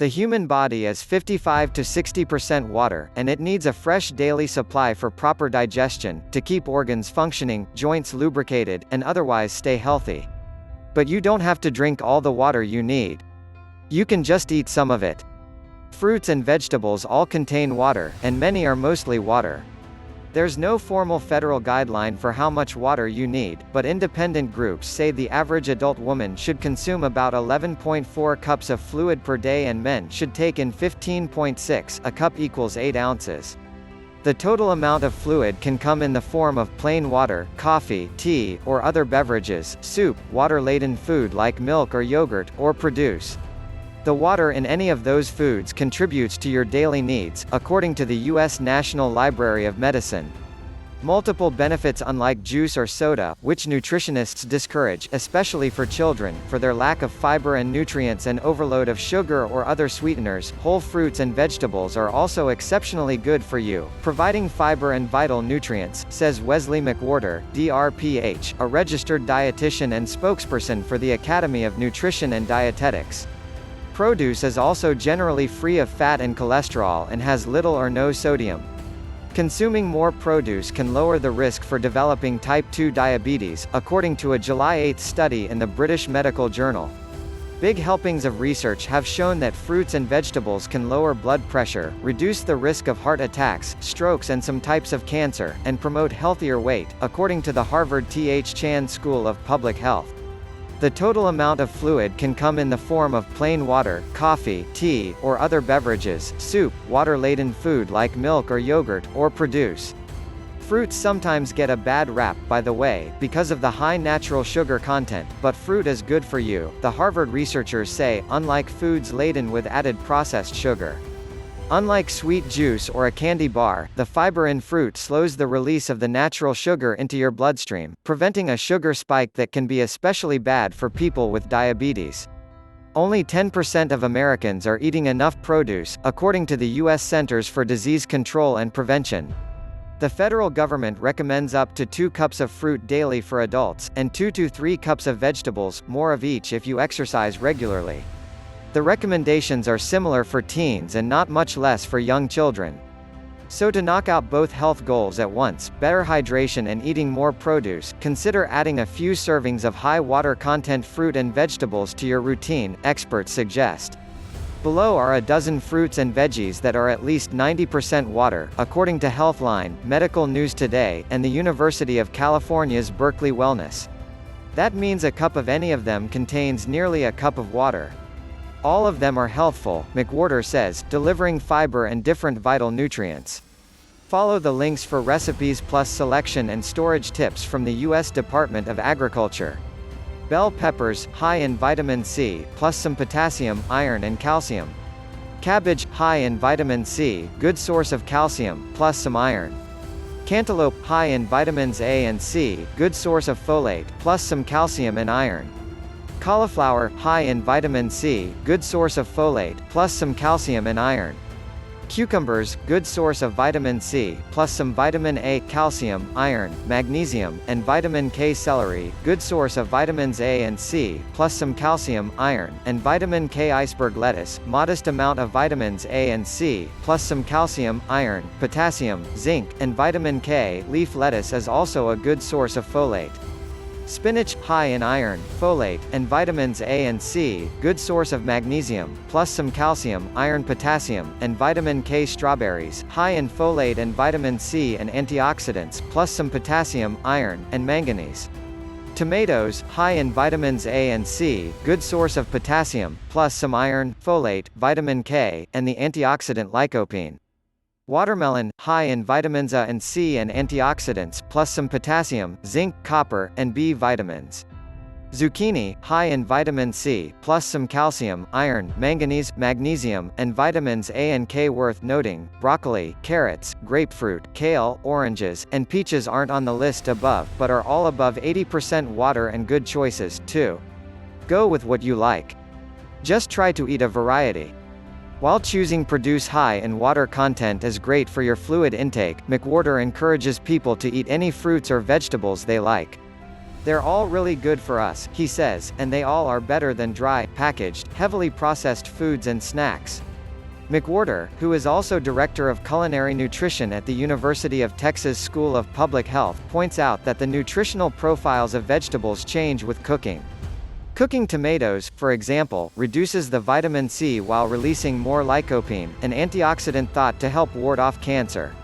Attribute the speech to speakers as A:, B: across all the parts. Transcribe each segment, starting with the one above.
A: The human body is 55 to 60% water, and it needs a fresh daily supply for proper digestion, to keep organs functioning, joints lubricated, and otherwise stay healthy. But you don't have to drink all the water you need. You can just eat some of it. Fruits and vegetables all contain water, and many are mostly water. There's no formal federal guideline for how much water you need, but independent groups say the average adult woman should consume about 11.4 cups of fluid per day and men should take in 15.6, a cup equals 8 ounces. The total amount of fluid can come in the form of plain water, coffee, tea, or other beverages, soup, water-laden food like milk or yogurt, or produce. The water in any of those foods contributes to your daily needs, according to the U.S. National Library of Medicine. Multiple benefits unlike juice or soda, which nutritionists discourage, especially for children, for their lack of fiber and nutrients and overload of sugar or other sweeteners. Whole fruits and vegetables are also exceptionally good for you, providing fiber and vital nutrients, says Wesley McWhorter, DRPH, a registered dietitian and spokesperson for the Academy of Nutrition and Dietetics. Produce is also generally free of fat and cholesterol and has little or no sodium. Consuming more produce can lower the risk for developing type 2 diabetes, according to a July 8 study in the British Medical Journal. Big helpings of research have shown that fruits and vegetables can lower blood pressure, reduce the risk of heart attacks, strokes and some types of cancer, and promote healthier weight, according to the Harvard T.H. Chan School of Public Health. The total amount of fluid can come in the form of plain water, coffee, tea, or other beverages, soup, water-laden food like milk or yogurt, or produce. Fruits sometimes get a bad rap, by the way, because of the high natural sugar content, but fruit is good for you, the Harvard researchers say, unlike foods laden with added processed sugar. Unlike sweet juice or a candy bar, the fiber in fruit slows the release of the natural sugar into your bloodstream, preventing a sugar spike that can be especially bad for people with diabetes. Only 10% of Americans are eating enough produce, according to the U.S. Centers for Disease Control and Prevention. The federal government recommends up to 2 cups of fruit daily for adults, and 2 to 3 cups of vegetables, more of each if you exercise regularly. The recommendations are similar for teens and not much less for young children. So to knock out both health goals at once, better hydration and eating more produce, consider adding a few servings of high water content fruit and vegetables to your routine, experts suggest. Below are a dozen fruits and veggies that are at least 90% water, according to Healthline, Medical News Today, and the University of California's Berkeley Wellness. That means a cup of any of them contains nearly a cup of water. All of them are healthful, McWhorter says, delivering fiber and different vital nutrients. Follow the links for recipes plus selection and storage tips from the U.S. Department of Agriculture. Bell peppers, high in vitamin C, plus some potassium, iron and calcium. Cabbage, high in vitamin C, good source of calcium, plus some iron. Cantaloupe, high in vitamins A and C, good source of folate, plus some calcium and iron. Cauliflower, high in vitamin C, good source of folate, plus some calcium and iron. Cucumbers, good source of vitamin C, plus some vitamin A, calcium, iron, magnesium, and vitamin K. Celery, good source of vitamins A and C, plus some calcium, iron, and vitamin K. Iceberg lettuce, modest amount of vitamins A and C, plus some calcium, iron, potassium, zinc, and vitamin K. Leaf lettuce is also a good source of folate. Spinach, high in iron, folate, and vitamins A and C, good source of magnesium, plus some calcium, iron, potassium, and vitamin K. Strawberries, high in folate and vitamin C and antioxidants, plus some potassium, iron, and manganese. Tomatoes, high in vitamins A and C, good source of potassium, plus some iron, folate, vitamin K, and the antioxidant lycopene. Watermelon, high in vitamins A and C and antioxidants, plus some potassium, zinc, copper, and B vitamins. Zucchini, high in vitamin C, plus some calcium, iron, manganese, magnesium, and vitamins A and K. Worth noting, broccoli, carrots, grapefruit, kale, oranges, and peaches aren't on the list above, but are all above 80% water and good choices, too. Go with what you like. Just try to eat a variety. While choosing produce high in water content is great for your fluid intake, McWhorter encourages people to eat any fruits or vegetables they like. They're all really good for us, he says, and they all are better than dry, packaged, heavily processed foods and snacks. McWhorter, who is also director of culinary nutrition at the University of Texas School of Public Health, points out that the nutritional profiles of vegetables change with cooking. Cooking tomatoes, for example, reduces the vitamin C while releasing more lycopene, an antioxidant thought to help ward off cancer.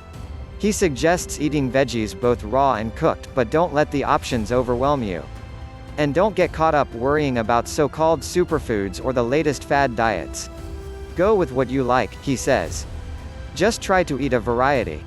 A: He suggests eating veggies both raw and cooked, but don't let the options overwhelm you. And don't get caught up worrying about so-called superfoods or the latest fad diets. Go with what you like, he says. Just try to eat a variety.